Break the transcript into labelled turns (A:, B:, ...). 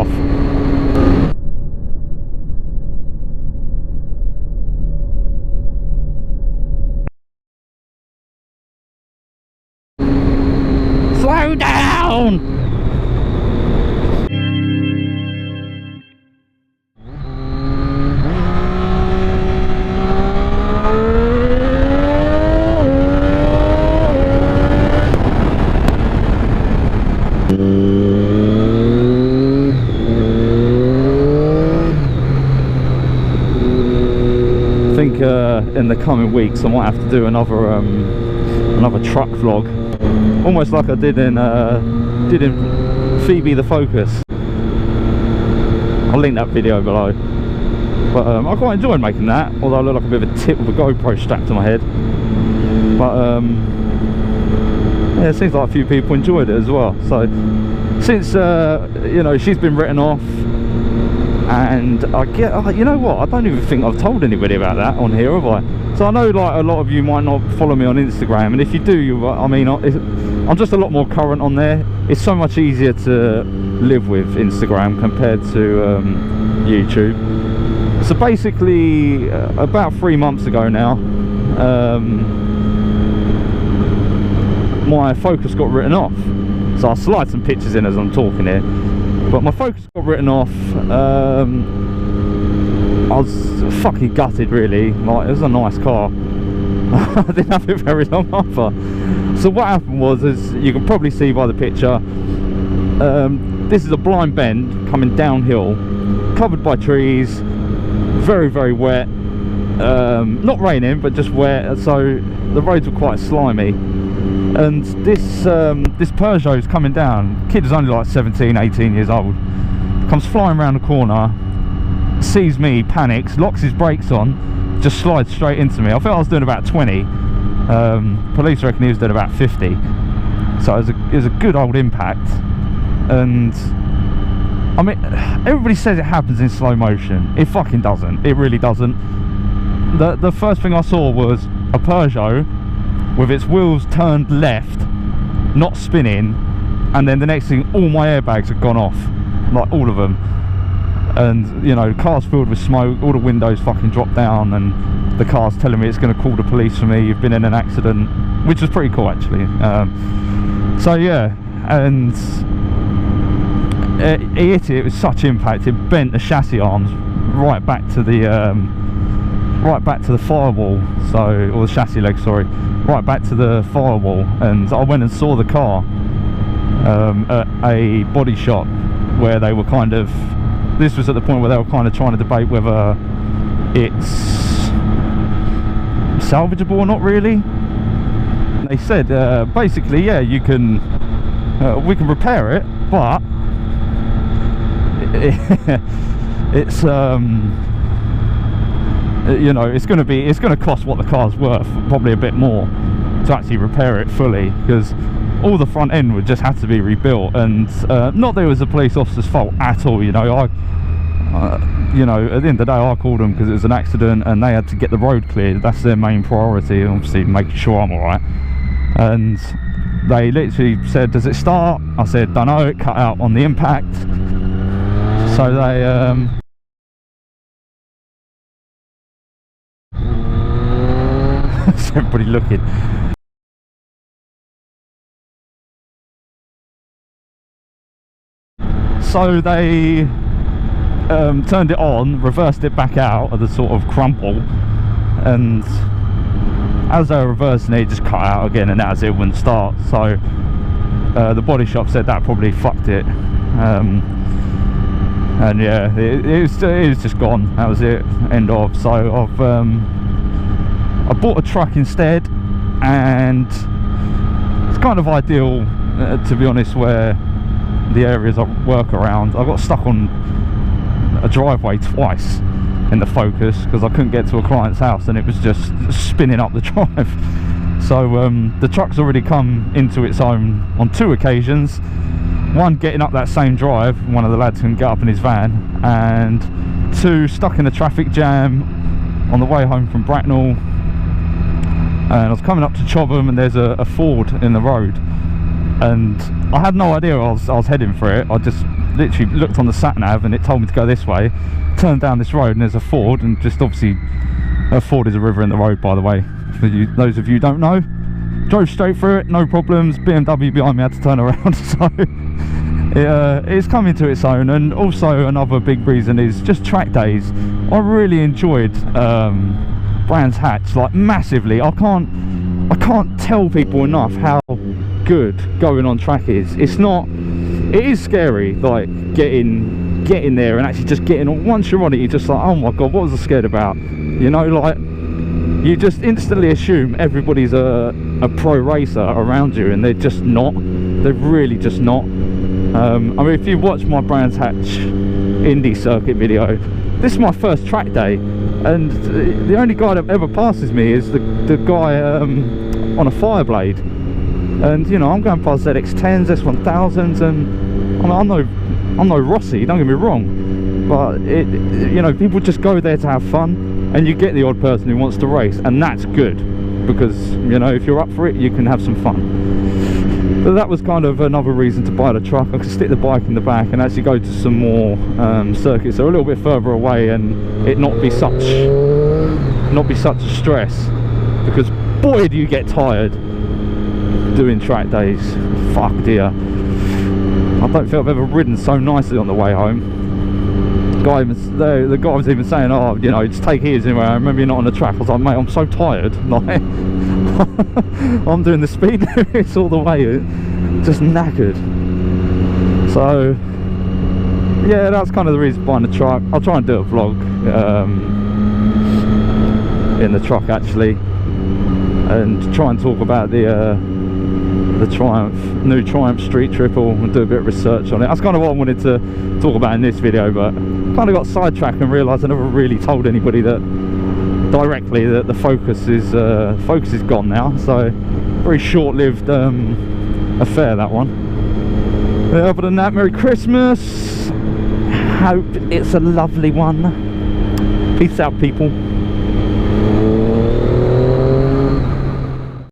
A: off. Slow down! I think in the coming weeks I might have to do another truck vlog, almost like I did in Phoebe the Focus. I'll link that video below. But I quite enjoyed making that, although I look like a bit of a tit with a GoPro strapped to my head. But yeah, it seems like a few people enjoyed it as well. So since you know, she's been written off, and I get, you know what, I don't even think I've told anybody about that on here, have I? So I know like a lot of you might not follow me on Instagram, and if you do, I mean, I'm just a lot more current on there. It's so much easier to live with Instagram compared to YouTube. So basically about 3 months ago now, my Focus got written off. So I'll slide some pictures in as I'm talking here, but my Focus got written off. I was fucking gutted, really. Like, it was a nice car. I didn't have it very long after. So what happened was, as you can probably see by the picture, this is a blind bend coming downhill, covered by trees, very, very wet. Not raining, but just wet, so the roads were quite slimy. And this Peugeot is coming down. The kid is only like 17, 18 years old. Comes flying around the corner, sees me, panics, locks his brakes on, just slides straight into me. I felt I was doing about 20. Police reckon he was doing about 50. So it was a good old impact. And I mean, everybody says it happens in slow motion. It fucking doesn't. It really doesn't. The first thing I saw was a Peugeot with its wheels turned left, not spinning, and then the next thing, all my airbags had gone off, like all of them. And you know, car's filled with smoke, all the windows fucking dropped down, and the car's telling me it's going to call the police for me, you've been in an accident, which was pretty cool actually. So yeah, and it hit it with such impact, it bent the chassis arms right back to the firewall, so, or the chassis leg, sorry, right back to the firewall. And I went and saw the car at a body shop where they were kind of, this was at the point where they were kind of trying to debate whether it's salvageable or not really. And they said basically, yeah, you can we can repair it, but it's you know, it's going to cost what the car's worth, probably a bit more, to actually repair it fully, because all the front end would just have to be rebuilt. And not that it was the police officer's fault at all, you know. You know, at the end of the day, I called them because it was an accident and they had to get the road cleared. That's their main priority, obviously making sure I'm alright. And they literally said, does it start? I said, don't know, it cut out on the impact. So they everybody looking. So they turned it on, reversed it back out of the sort of crumple, and as they were reversing it, just cut out again, and as it wouldn't start. So the body shop said that probably fucked it, and yeah, it was just gone. That was it, end of. So I bought a truck instead, and it's kind of ideal, to be honest, where the areas I work around. I got stuck on a driveway twice in the Focus because I couldn't get to a client's house and it was just spinning up the drive. So the truck's already come into its own on 2 occasions. One, getting up that same drive, one of the lads couldn't get up in his van, and 2, stuck in a traffic jam on the way home from Bracknell. And I was coming up to Chobham, and there's a Ford in the road, and I had no idea I was heading for it. I just literally looked on the sat nav and it told me to go this way, turned down this road and there's a ford, and just obviously a ford is a river in the road, by the way, for you, those of you who don't know. Drove straight through it, no problems. BMW behind me had to turn around. So it's coming to its own. And also another big reason is just track days. I really enjoyed Brands Hatch, like massively. I can't tell people enough how good going on track is. It is scary, like getting there and actually just getting on. Once you're on it, you're just like, oh my god, what was I scared about? You know, like you just instantly assume everybody's a pro racer around you, and they're just not. They're really just not. I mean, if you watch my Brands Hatch Indy circuit video, this is my first track day, and the only guy that ever passes me is the guy on a Fireblade. And you know, I'm going past ZX10s, S1000s, and I mean, I'm no Rossi, don't get me wrong, but you know, people just go there to have fun, and you get the odd person who wants to race, and that's good, because you know, if you're up for it, you can have some fun. But that was kind of another reason to buy the truck. I could stick the bike in the back and actually go to some more circuits that are a little bit further away, and it not be such a stress, because boy do you get tired doing track days. Fuck dear, I don't think I've ever ridden so nicely on the way home. The guy was even saying, oh, you know, just take easy anyway, I remember you're not on the track. I was like, mate, I'm so tired, like I'm doing the speed limits all the way, just knackered. So yeah, that's kind of the reason behind the truck. I'll try and do a vlog in the truck actually, and try and talk about the new Triumph Street Triple, and do a bit of research on it. That's kind of what I wanted to talk about in this video, but kind of got sidetracked and realised I never really told anybody that directly that the Focus is gone now. So very short-lived affair, that one. Other than that, Merry Christmas. Hope it's a lovely one. Peace out, people.